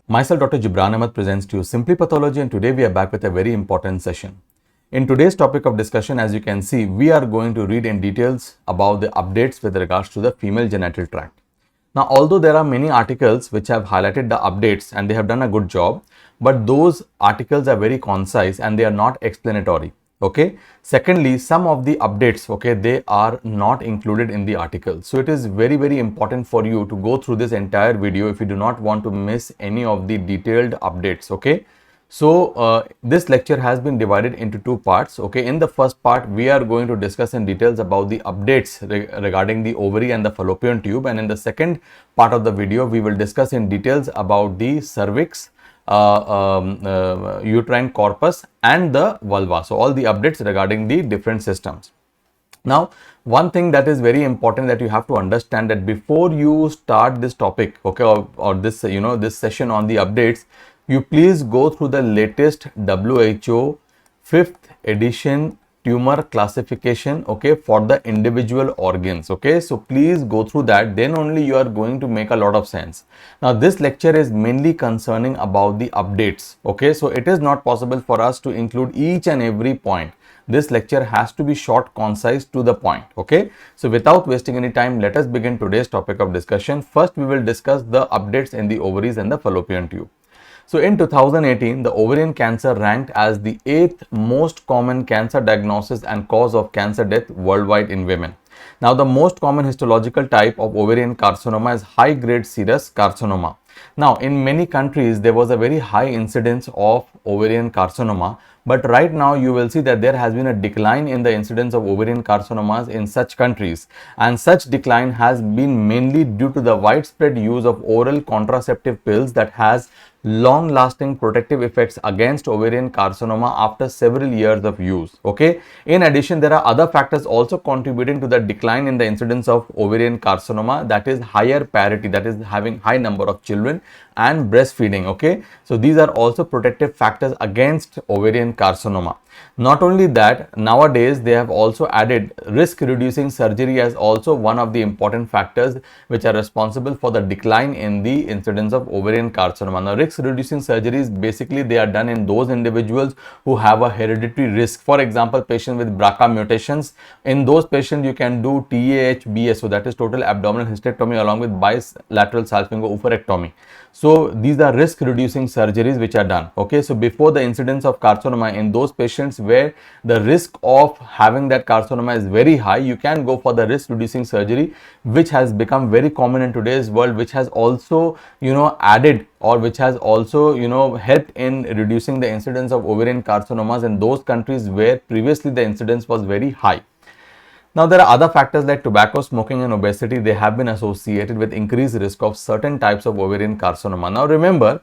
Myself, Dr. JIBRAN Ahmed presents to you Simply Pathology, and today we are back with a very important session. In today's topic of discussion, as you can see, we are going to read in details about the updates with regards to the female genital tract. Now, although there are many articles which have highlighted the updates and they have done a good job, but those articles are very concise and they are not explanatory. Okay. Secondly, some of the updates, okay, they are not included in the article. So it is very important for you to go through this entire video if you do not want to miss any of the detailed updates. Okay. So this lecture has been divided into two parts. Okay, in the first part we are going to discuss in details about the updates regarding the ovary and the fallopian tube, and in the second part of the video we will discuss in details about the cervix, uterine corpus and the vulva. So all the updates regarding the different systems. Now, one thing that is very important that you have to understand, that before you start this topic, okay, or this, this session on the updates, you please go through the latest WHO 5th edition tumor classification, okay, for the individual organs. Okay, so please go through that, then only you are going to make a lot of sense. Now this lecture is mainly concerning about the updates. Okay, so it is not possible for us to include each and every point. This lecture has to be short, concise, to the point. Okay, so without wasting any time, let us begin today's topic of discussion. First we will discuss the updates in the ovaries and the fallopian tube. So in 2018, the ovarian cancer ranked as the 8th most common cancer diagnosis and cause of cancer death worldwide in women. Now, the most common histological type of ovarian carcinoma is high-grade serous carcinoma. Now, in many countries, there was a very high incidence of ovarian carcinoma, but right now you will see that there has been a decline in the incidence of ovarian carcinomas in such countries, and such decline has been mainly due to the widespread use of oral contraceptive pills that has long-lasting protective effects against ovarian carcinoma after several years of use. Okay. In addition, there are other factors also contributing to the decline in the incidence of ovarian carcinoma, that is higher parity, that is having high number of children, and breastfeeding. Okay, so these are also protective factors against ovarian carcinoma. Not only that, nowadays they have also added risk reducing surgery as also one of the important factors which are responsible for the decline in the incidence of ovarian carcinoma. Now, risk reducing surgeries, basically they are done in those individuals who have a hereditary risk. For example, patients with BRCA mutations, in those patients you can do TAHBS, so that is total abdominal hysterectomy along with bilateral salpingo-oophorectomy. So these are risk reducing surgeries which are done. Okay, so before the incidence of carcinoma in those patients where the risk of having that carcinoma is very high, you can go for the risk reducing surgery, which has become very common in today's world, which has also added, or which has also helped in reducing the incidence of ovarian carcinomas in those countries where previously the incidence was very high. Now, there are other factors like tobacco, smoking and obesity. They have been associated with increased risk of certain types of ovarian carcinoma. Now, remember,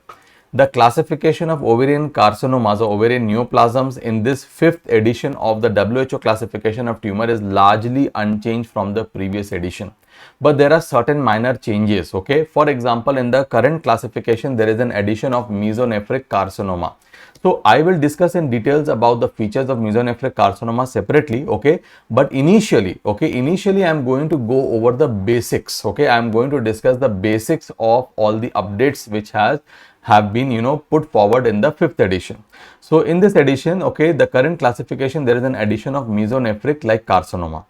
the classification of ovarian carcinomas or ovarian neoplasms in this 5th edition of the WHO classification of tumor is largely unchanged from the previous edition. But there are certain minor changes. Okay, for example, in the current classification, there is an addition of mesonephric carcinoma. So I will discuss in details about the features of mesonephric carcinoma separately. Okay, but initially I am going to go over the basics. Okay, I am going to discuss the basics of all the updates which have been put forward in the 5th edition. So in this edition, okay, the current classification, there is an addition of Mesonephric-like carcinoma.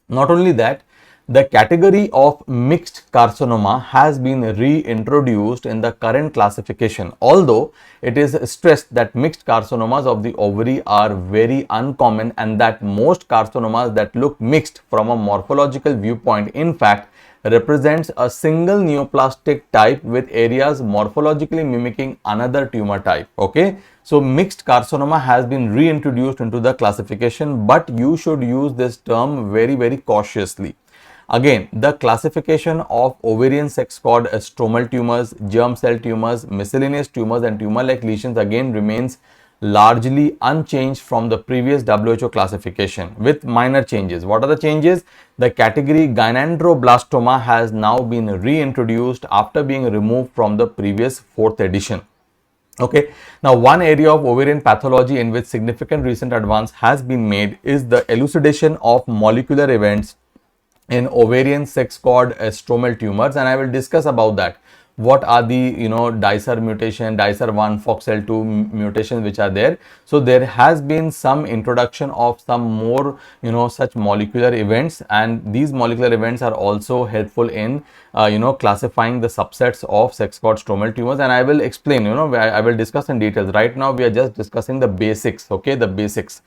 Not only that, the category of mixed carcinoma has been reintroduced in the current classification, although it is stressed that mixed carcinomas of the ovary are very uncommon and that most carcinomas that look mixed from a morphological viewpoint in fact represents a single neoplastic type with areas morphologically mimicking another tumor type. Okay, so mixed carcinoma has been reintroduced into the classification, but you should use this term very cautiously. Again, the classification of ovarian sex cord-stromal tumors, germ cell tumors, miscellaneous tumors and tumor-like lesions again remains largely unchanged from the previous WHO classification with minor changes. What are the changes? The category gynandroblastoma has now been reintroduced after being removed from the previous 4th edition. Okay, now one area of ovarian pathology in which significant recent advance has been made is the elucidation of molecular events in ovarian sex cord stromal tumors, and I will discuss about that. what are the dicer mutation, dicer 1, foxl2 mutations which are there. So there has been some introduction of some more such molecular events, and these molecular events are also helpful in classifying the subsets of sex cord stromal tumors, and I will explain, I will discuss in details. Right now we are just discussing the basics, okay, the basics.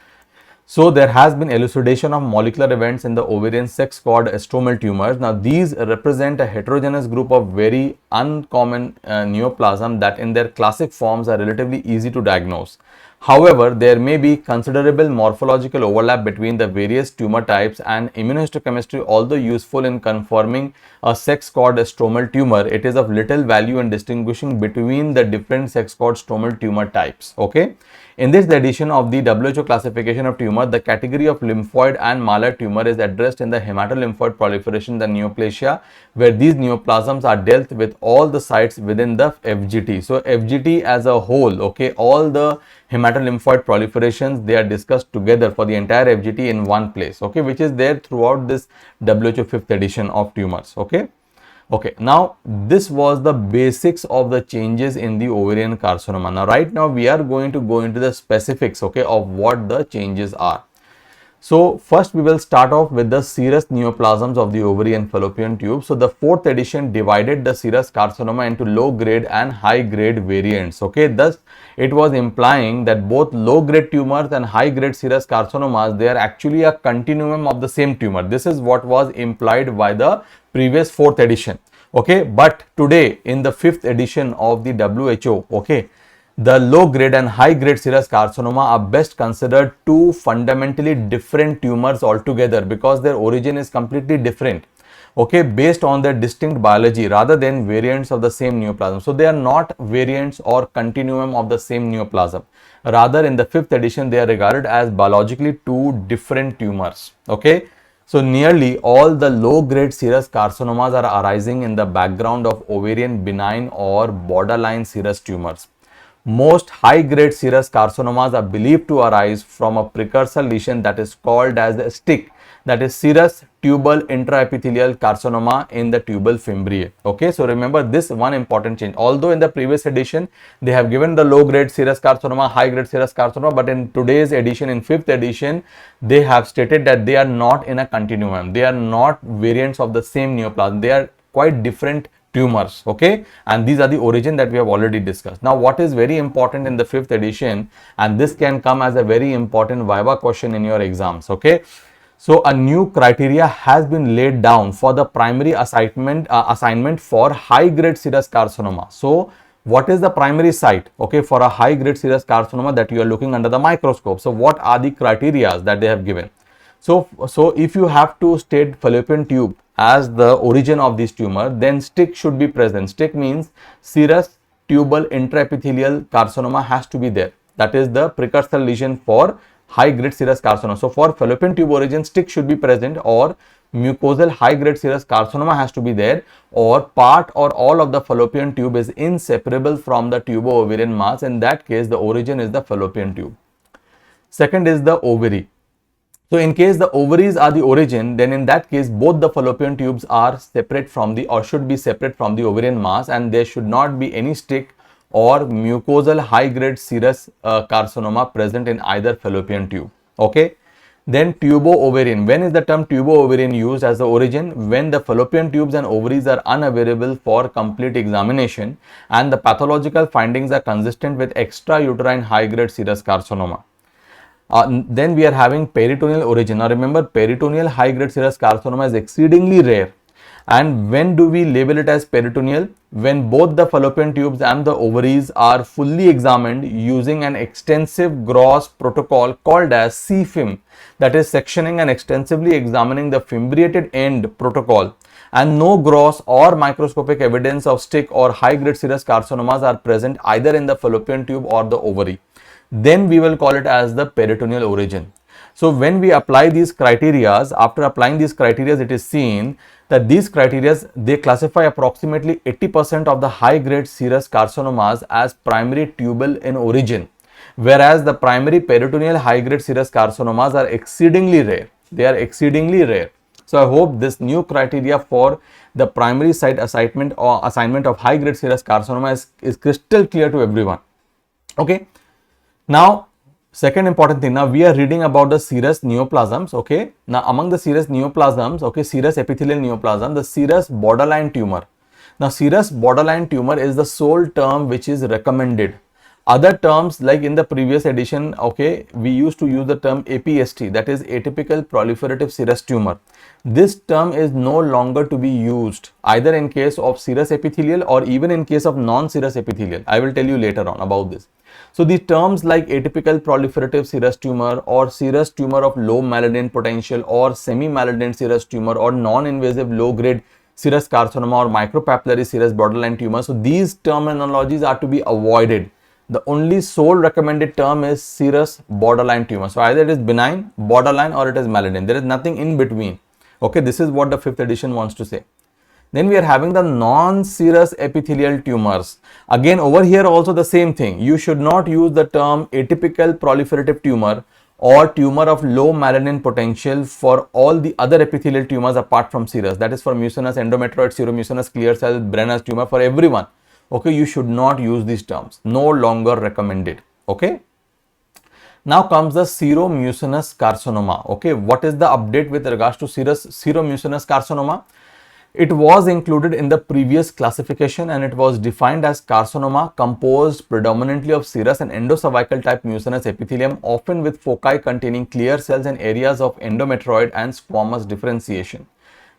So there has been elucidation of molecular events in the ovarian sex cord stromal tumors. Now these represent a heterogeneous group of very uncommon neoplasm that in their classic forms are relatively easy to diagnose. However, there may be considerable morphological overlap between the various tumor types, and immunohistochemistry, although useful in confirming a sex cord stromal tumor, it is of little value in distinguishing between the different sex cord stromal tumor types. Okay. In this edition of the WHO classification of tumor, the category of lymphoid and myeloid tumor is addressed in the hematolymphoid proliferation, the neoplasia, where these neoplasms are dealt with all the sites within the FGT. So FGT as a whole, okay, all the hematolymphoid proliferations, they are discussed together for the entire FGT in one place, okay, which is there throughout this WHO 5th edition of tumors, okay. Okay, now this was the basics of the changes in the ovarian carcinoma. Now, right now we are going to go into the specifics, okay, of what the changes are. So, first we will start off with the serous neoplasms of the ovarian fallopian tube. So, the 4th edition divided the serous carcinoma into low grade and high grade variants, okay. Thus, it was implying that both low grade tumors and high grade serous carcinomas, they are actually a continuum of the same tumor. This is what was implied by the previous 4th edition, okay. But today in the 5th edition of the WHO, okay, the low grade and high grade serous carcinoma are best considered two fundamentally different tumors altogether, because their origin is completely different, okay, based on their distinct biology rather than variants of the same neoplasm. So they are not variants or continuum of the same neoplasm. Rather, in the 5th edition, they are regarded as biologically two different tumors, okay. So nearly all the low-grade serous carcinomas are arising in the background of ovarian benign or borderline serous tumors. Most high-grade serous carcinomas are believed to arise from a precursor lesion that is called as the STIC, that is serous tubal intraepithelial carcinoma in the tubal fimbriae. Okay, so remember this one important change. Although in the previous edition they have given the low grade serous carcinoma, high grade serous carcinoma, but in today's edition, in 5th edition, they have stated that they are not in a continuum. They are not variants of the same neoplasm. They are quite different tumors, okay, and these are the origin that we have already discussed. Now, what is very important in the 5th edition, and this can come as a very important viva question in your exams, okay. So a new criteria has been laid down for the primary assignment for high grade serous carcinoma. So what is the primary site, okay, for a high grade serous carcinoma that you are looking under the microscope? So what are the criteria that they have given? So if you have to state fallopian tube as the origin of this tumor, then STIC should be present. STIC means serous tubal intraepithelial carcinoma has to be there. That is the precursor lesion for high grade serous carcinoma. So for fallopian tube origin, STIC should be present, or mucosal high grade serous carcinoma has to be there, or part or all of the fallopian tube is inseparable from the tubo-ovarian mass. In that case, the origin is the fallopian tube. Second is the ovary. So in case the ovaries are the origin, then in that case both the fallopian tubes are separate from the, or should be separate from the ovarian mass, and there should not be any STIC or mucosal high grade serous carcinoma present in either fallopian tube, okay. Then tubo-ovarian. When is the term tubo-ovarian used as the origin? When the fallopian tubes and ovaries are unavailable for complete examination and the pathological findings are consistent with extrauterine high grade serous carcinoma. Then we are having peritoneal origin. Now remember, peritoneal high grade serous carcinoma is exceedingly rare. And when do we label it as peritoneal? When both the fallopian tubes and the ovaries are fully examined using an extensive gross protocol called as CFIM, that is sectioning and extensively examining the fimbriated end protocol, and no gross or microscopic evidence of STIC or high grade serous carcinomas are present either in the fallopian tube or the ovary. Then we will call it as the peritoneal origin. So when we apply these criteria, after applying these criteria, it is seen that these criteria, they classify approximately 80% of the high grade serous carcinomas as primary tubal in origin, whereas the primary peritoneal high grade serous carcinomas are exceedingly rare. They are exceedingly rare. So I hope this new criteria for the primary site assignment or assignment of high grade serous carcinoma is crystal clear to everyone. Okay. Now, second important thing, now we are reading about the serous neoplasms. Okay. Now, among the serous neoplasms, okay, serous epithelial neoplasm, the serous borderline tumor. Now, serous borderline tumor is the sole term which is recommended. Other terms, like in the previous edition, okay, we used to use the term APST, that is atypical proliferative serous tumor. This term is no longer to be used either in case of serous epithelial or even in case of non-serous epithelial. I will tell you later on about this. So the terms like atypical proliferative serous tumor or serous tumor of low malignant potential or semi-malignant serous tumor or non-invasive low-grade serous carcinoma or micropapillary serous borderline tumor. So these terminologies are to be avoided. The only sole recommended term is serous borderline tumor. So either it is benign, borderline, or it is malignant. There is nothing in between. Okay, this is what the 5th edition wants to say. Then we are having the non-serous epithelial tumors. Again, over here also the same thing. You should not use the term atypical proliferative tumor or tumor of low malignant potential for all the other epithelial tumors apart from serous. That is for mucinous, endometrioid, seromucinous, clear cell, Brenner's tumor, for everyone. Okay, you should not use these terms. No longer recommended. Okay. Now comes the seromucinous carcinoma. Okay, what is the update with regards to seromucinous carcinoma? It was included in the previous classification and it was defined as carcinoma composed predominantly of serous and endocervical type mucinous epithelium, often with foci containing clear cells and areas of endometrioid and squamous differentiation.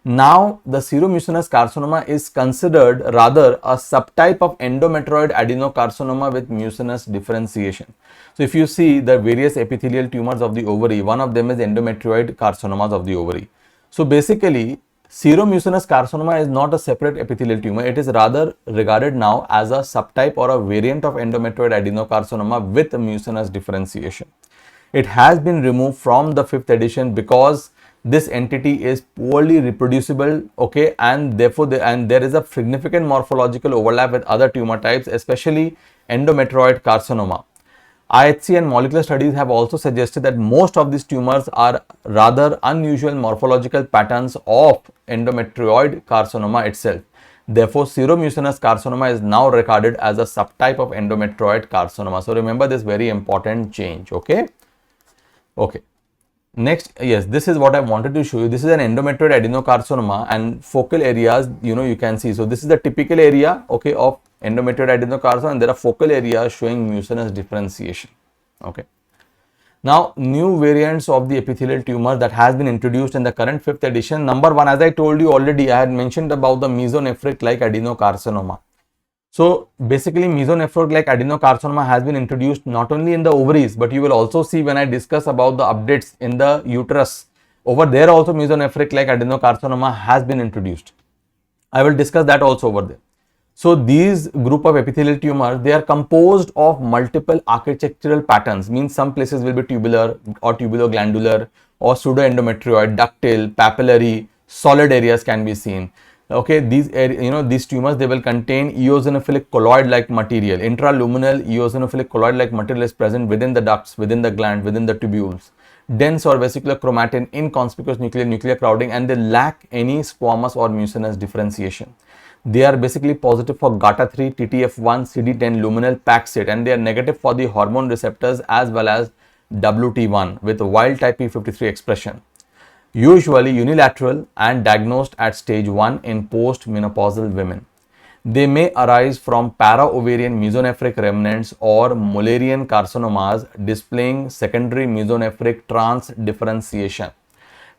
Now, the seromucinous carcinoma is considered rather a subtype of endometrioid adenocarcinoma with mucinous differentiation. So, if you see the various epithelial tumors of the ovary, one of them is endometrioid carcinomas of the ovary. So, basically, seromucinous carcinoma is not a separate epithelial tumor. It is rather regarded now as a subtype or a variant of endometrioid adenocarcinoma with mucinous differentiation. It has been removed from the 5th edition because this entity is poorly reproducible, okay, and therefore there is a significant morphological overlap with other tumor types, especially endometrioid carcinoma. IHC and molecular studies have also suggested that most of these tumors are rather unusual morphological patterns of endometrioid carcinoma itself. Therefore, seromucinous carcinoma is now regarded as a subtype of endometrioid carcinoma. So remember this very important change. Okay. Okay. Next, yes, this is what I wanted to show you. This is an endometrioid adenocarcinoma and focal areas, you can see. So this is the typical area, okay, of endometrioid adenocarcinoma, and there are focal areas showing mucinous differentiation. Okay. Now, new variants of the epithelial tumor that has been introduced in the current 5th edition. Number 1, as I told you already, I had mentioned about the Mesonephric-like adenocarcinoma. So basically, Mesonephric-like adenocarcinoma has been introduced not only in the ovaries, but you will also see when I discuss about the updates in the uterus. Over there also Mesonephric-like adenocarcinoma has been introduced. I will discuss that also over there. So these group of epithelial tumors, they are composed of multiple architectural patterns, means some places will be tubular or tubuloglandular or pseudoendometrioid, ductile, papillary, solid areas can be seen. Okay, these these tumors, they will contain eosinophilic colloid-like material. Intraluminal eosinophilic colloid-like material is present within the ducts, within the gland, within the tubules. Dense or vesicular chromatin, inconspicuous nuclear crowding, and they lack any squamous or mucinous differentiation. They are basically positive for GATA3, TTF1, CD10, luminal PAX8, and they are negative for the hormone receptors as well as WT1 with wild type P53 expression. Usually unilateral and diagnosed at stage 1 in post-menopausal women. They may arise from para-ovarian mesonephric remnants or Mullerian carcinomas displaying secondary mesonephric transdifferentiation.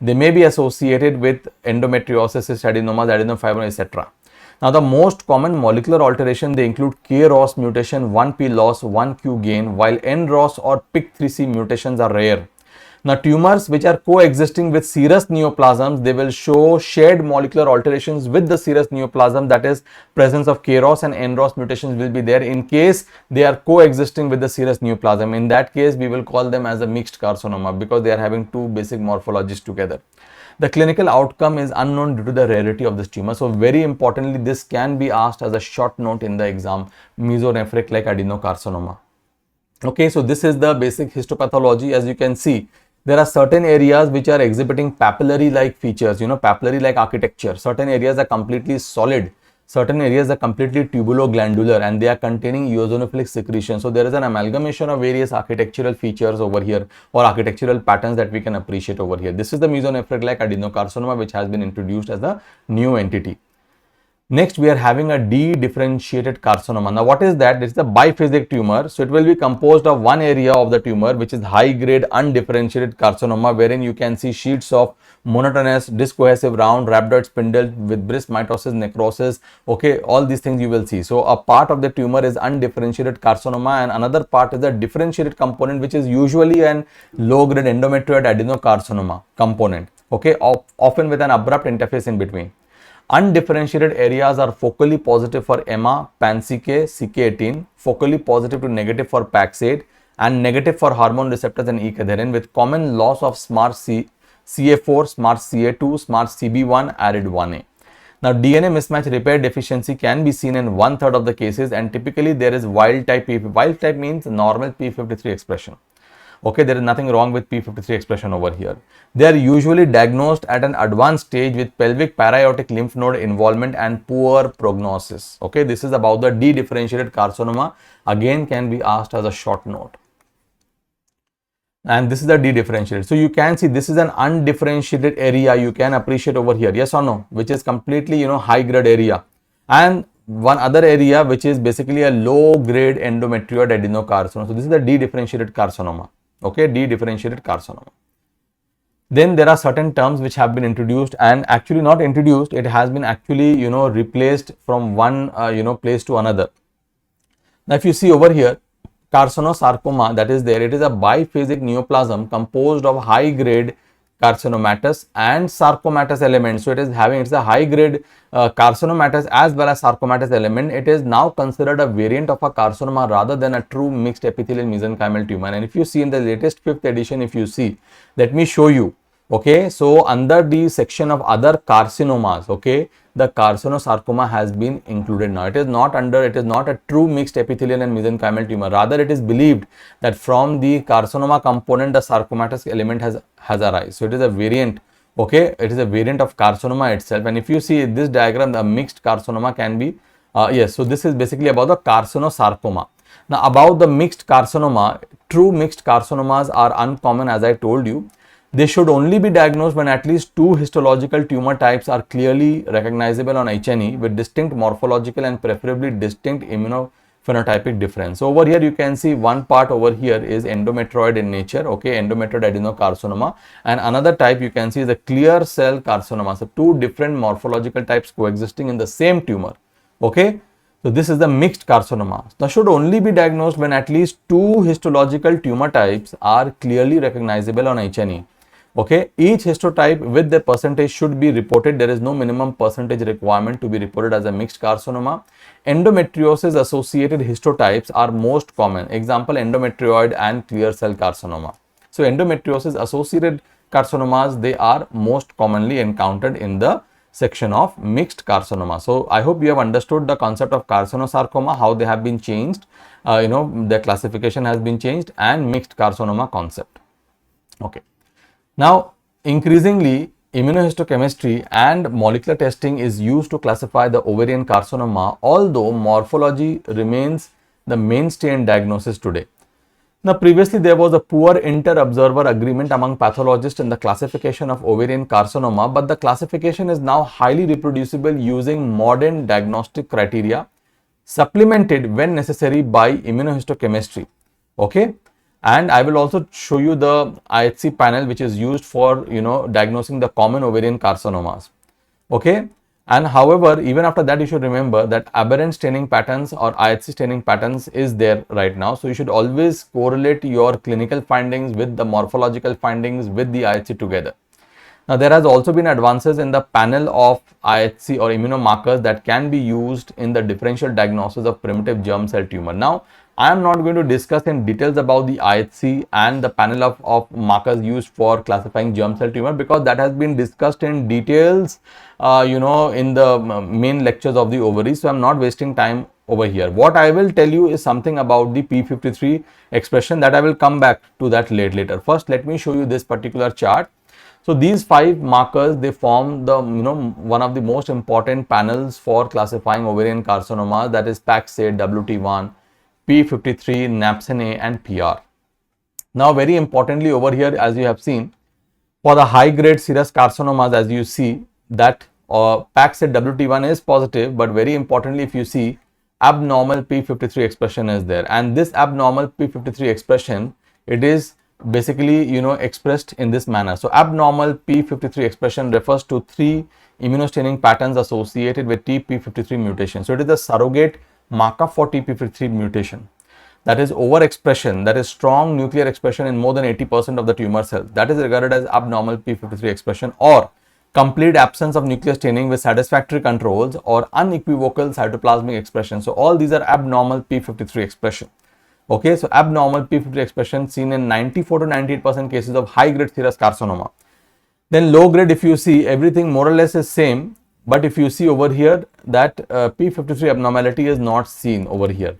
They may be associated with endometriosis, adenomas, adenofibromas, etc. Now, the most common molecular alteration, they include KROS mutation, 1P loss, 1Q gain, while NROS or PIK3C mutations are rare. Now, tumors which are coexisting with serous neoplasms, they will show shared molecular alterations with the serous neoplasm, that is presence of KROS and NROS mutations will be there in case they are coexisting with the serous neoplasm. In that case, we will call them as a mixed carcinoma because they are having two basic morphologies together. The clinical outcome is unknown due to the rarity of this tumor. So, very importantly, this can be asked as a short note in the exam, Mesonephric-like adenocarcinoma. Okay, so this is the basic histopathology. As you can see, There are certain areas which are exhibiting papillary-like features, papillary-like architecture. Certain areas are completely solid. Certain areas are completely tubuloglandular and they are containing eosinophilic secretion. So there is an amalgamation of various architectural features over here, or architectural patterns that we can appreciate over here. This is the mesonephric-like adenocarcinoma, which has been introduced as a new entity. Next, we are having a dedifferentiated carcinoma. Now, what is that? It's a biphasic tumor. So, it will be composed of one area of the tumor, which is high-grade undifferentiated carcinoma, wherein you can see sheets of monotonous, disc-cohesive, round, rhabdoid spindle with brisk mitosis, necrosis. Okay, all these things you will see. So, a part of the tumor is undifferentiated carcinoma, and another part is a differentiated component, which is usually an low-grade endometrioid adenocarcinoma component. Okay, often with an abrupt interface in between. Undifferentiated areas are focally positive for EMA, PAN-CK, CK18, focally positive to negative for PAX8, and negative for hormone receptors and E-cadherin, with common loss of SMART CA4, SMART CA2, SMART CB1, ARID1A. Now, DNA mismatch repair deficiency can be seen in 1/3 of the cases, and typically there is wild type P. Wild type means normal P53 expression. Okay, there is nothing wrong with P53 expression over here. They are usually diagnosed at an advanced stage with pelvic para-aortic lymph node involvement and poor prognosis. Okay, this is about the dedifferentiated carcinoma. Again, can be asked as a short note. And this is the dedifferentiated. So you can see this is an undifferentiated area. You can appreciate over here, yes or no, which is completely, high grade area. And one other area which is basically a low grade endometrioid adenocarcinoma. So this is the dedifferentiated carcinoma. Okay, dedifferentiated carcinoma. Then there are certain terms which have been introduced, and actually not introduced, it has been actually, replaced from one, place to another. Now, if you see over here, Carcinosarcoma, that is there, it is a biphasic neoplasm composed of high grade carcinomatous and sarcomatous elements. So it's a high grade carcinomatous as well as sarcomatous element. It is now considered a variant of a carcinoma rather than a true mixed epithelial mesenchymal tumor. And if you see in the latest 5th edition, if you see, let me show you. Okay, so under the section of other carcinomas, okay, the carcinosarcoma has been included now. It is not a true mixed epithelial and mesenchymal tumor. Rather, it is believed that from the carcinoma component, the sarcomatous element has arisen. So it is a variant. Okay, it is a variant of carcinoma itself. And if you see this diagram, the mixed carcinoma can be, yes, so this is basically about the carcinosarcoma. Now, about the mixed carcinoma, true mixed carcinomas are uncommon, as I told you. They should only be diagnosed when at least 2 histological tumor types are clearly recognizable on H&E with distinct morphological and preferably distinct immunophenotypic difference. So over here you can see one part over here is endometrioid in nature, okay, endometrioid adenocarcinoma, and another type you can see is a clear cell carcinoma. So 2 different morphological types coexisting in the same tumor, okay. So this is the mixed carcinoma. Now should only be diagnosed when at least 2 histological tumor types are clearly recognizable on H&E. Okay, each histotype with the percentage should be reported. There is no minimum percentage requirement to be reported as a mixed carcinoma. Endometriosis associated histotypes are most common. Example, endometrioid and clear cell carcinoma. So endometriosis associated carcinomas, they are most commonly encountered in the section of mixed carcinoma. So I hope you have understood the concept of carcinosarcoma, how they have been changed, the classification has been changed, and mixed carcinoma concept. Okay. Now, increasingly, immunohistochemistry and molecular testing is used to classify the ovarian carcinoma, although morphology remains the mainstay in diagnosis today. Now, previously there was a poor inter-observer agreement among pathologists in the classification of ovarian carcinoma, but the classification is now highly reproducible using modern diagnostic criteria, supplemented when necessary by immunohistochemistry. Okay. And I will also show you the IHC panel which is used for, diagnosing the common ovarian carcinomas. Okay. And however, even after that, you should remember that aberrant staining patterns or IHC staining patterns is there right now. So you should always correlate your clinical findings with the morphological findings with the IHC together. Now, there has also been advances in the panel of IHC or immunomarkers that can be used in the differential diagnosis of primitive germ cell tumor. Now, I am not going to discuss in details about the IHC and the panel of markers used for classifying germ cell tumor, because that has been discussed in details, in the main lectures of the ovary. So, I am not wasting time over here. What I will tell you is something about the p53 expression that I will come back to that later. First, let me show you this particular chart. So these 5 markers, they form the one of the most important panels for classifying ovarian carcinoma, that is PAX8, WT1, p53, napsin A and PR. Now very importantly over here, as you have seen, for the high grade serous carcinomas, as you see that PAX8 WT1 is positive, but very importantly, if you see, abnormal p53 expression is there, and this abnormal p53 expression, it is basically expressed in this manner. So abnormal p53 expression refers to 3 immunostaining patterns associated with TP53 mutation. So it is the surrogate marker for TP53 mutation. That is overexpression, that is strong nuclear expression in more than 80% of the tumor cells. That is regarded as abnormal p53 expression, or complete absence of nuclear staining with satisfactory controls, or unequivocal cytoplasmic expression. So all these are abnormal p53 expression. Okay, so abnormal p53 expression seen in 94 to 98% cases of high grade serous carcinoma. Then low grade, if you see, everything more or less is same, but if you see over here that p53 abnormality is not seen over here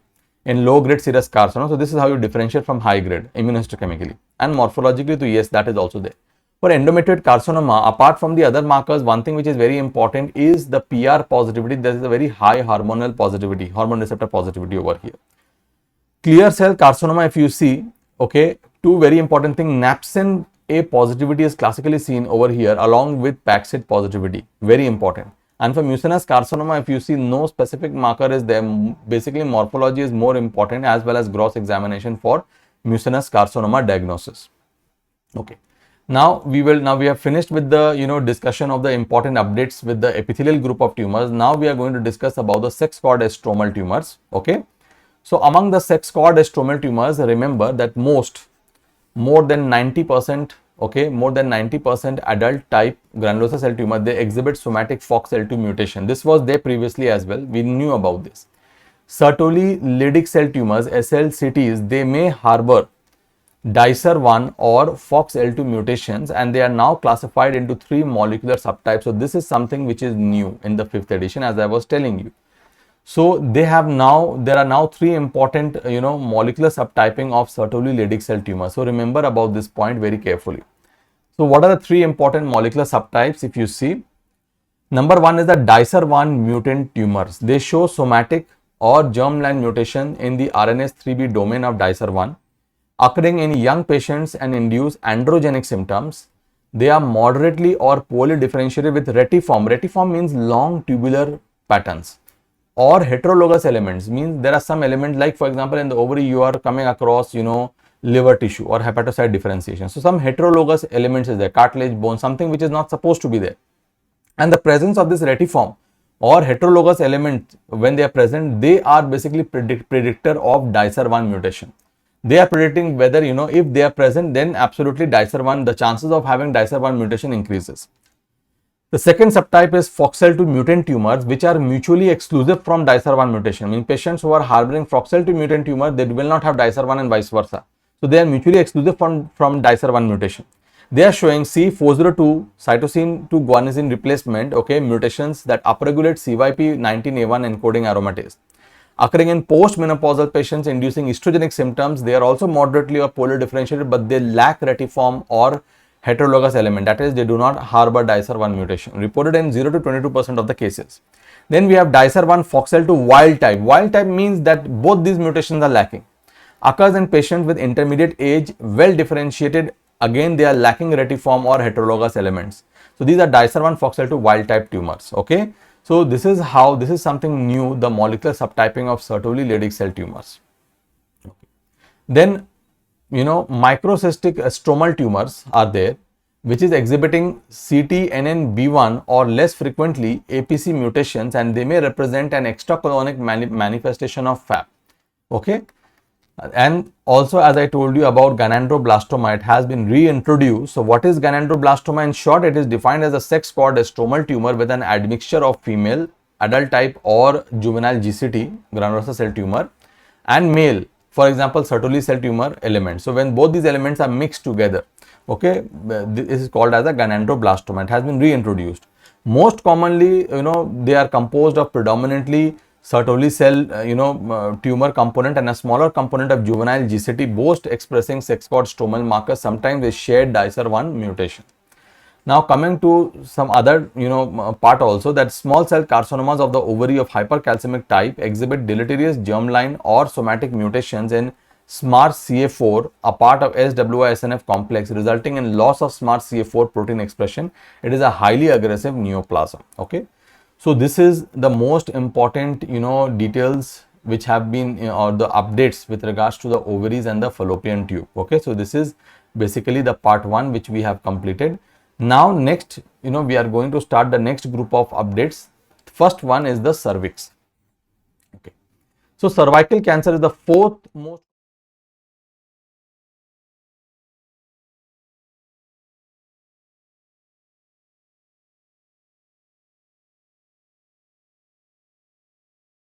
in low grade serous carcinoma. So this is how you differentiate from high grade immunohistochemically, and morphologically. So yes, that is also there. For endometrioid carcinoma, apart from the other markers, one thing which is very important is the PR positivity. There is a very high hormonal positivity, hormone receptor positivity over here. Clear cell carcinoma, if you see, okay, 2 very important things. Napsin A positivity is classically seen over here along with PAX8 positivity, very important. And for mucinous carcinoma, if you see, no specific marker is there. Basically morphology is more important, as well as gross examination for mucinous carcinoma diagnosis. Okay, now we have finished with the discussion of the important updates with the epithelial group of tumors. Now we are going to discuss about the sex cord-stromal tumors. Okay, so among the sex cord-stromal tumors, remember that more than 90%, okay, more than 90% adult type granulosa cell tumor, they exhibit somatic FOXL2 mutation. This was there previously as well. We knew about this. Sertoli Leydig cell tumors, SLCTs, they may harbor DICER1 or FOXL2 mutations, and they are now classified into 3 molecular subtypes. So this is something which is new in the 5th edition, as I was telling you. So there are now 3 important molecular subtyping of Sertoli Leydig cell tumor. So remember about this point very carefully. So what are the 3 important molecular subtypes? If you see, number 1 is the DICER1 mutant tumors. They show somatic or germline mutation in the RNase 3b domain of DICER1, occurring in young patients and induce androgenic symptoms. They are moderately or poorly differentiated with retiform. Retiform means long tubular patterns, or heterologous elements, means there are some elements, like for example in the ovary you are coming across liver tissue or hepatocyte differentiation. So some heterologous elements is there, cartilage, bone, something which is not supposed to be there. And the presence of this retiform or heterologous element, when they are present, they are basically predictor of DICER1 mutation. They are predicting whether if they are present, then absolutely DICER1, the chances of having DICER1 mutation increases. The second subtype is FOXL2 mutant tumors, which are mutually exclusive from DICER1 mutation. Means patients who are harboring FOXL2 mutant tumor, they will not have DICER1 and vice versa. So they are mutually exclusive from DICER1 mutation. They are showing C402 cytosine to guanosine replacement, okay, mutations that upregulate CYP19A1 encoding aromatase. Occurring in postmenopausal patients inducing estrogenic symptoms, they are also moderately or poorly differentiated, but they lack retiform or heterologous element, that is, they do not harbor DICER1 mutation, reported in 0 to 22% of the cases. Then we have DICER1 FOXL2 wild type. Wild type means that both these mutations are lacking. Occurs in patients with intermediate age, well differentiated. Again, they are lacking retiform or heterologous elements. So these are DICER1 FOXL2 wild type tumors. Okay, so this is something new, the molecular subtyping of Sertoli Leydig cell tumors. Okay. Then microcystic stromal tumors are there, which is exhibiting CTNNB1 or less frequently APC mutations, and they may represent an extracolonic manifestation of FAP. Okay, and also, as I told you about gynandroblastoma, it has been reintroduced. So what is gynandroblastoma? In short, it is defined as a sex cord-stromal tumor with an admixture of female adult type or juvenile GCT, granulosa cell tumor, and male, for example, Sertoli cell tumor elements. So when both these elements are mixed together, okay, this is called as a gynandroblastoma. It has been reintroduced. Most commonly, they are composed of predominantly Sertoli cell, tumor component and a smaller component of juvenile GCT, both expressing sex cord stromal markers, sometimes with shared dicer1 mutation. Now coming to some other, part also, that small cell carcinomas of the ovary of hypercalcemic type exhibit deleterious germline or somatic mutations in SMARCA4, a part of SWI-SNF complex, resulting in loss of SMARCA4 protein expression. It is a highly aggressive neoplasm. Okay. So this is the most important, details which have been, or the updates with regards to the ovaries and the fallopian tube. Okay. So this is basically the part 1 which we have completed. Now next, we are going to start the next group of updates. First one is the cervix. Okay. So cervical cancer is the fourth most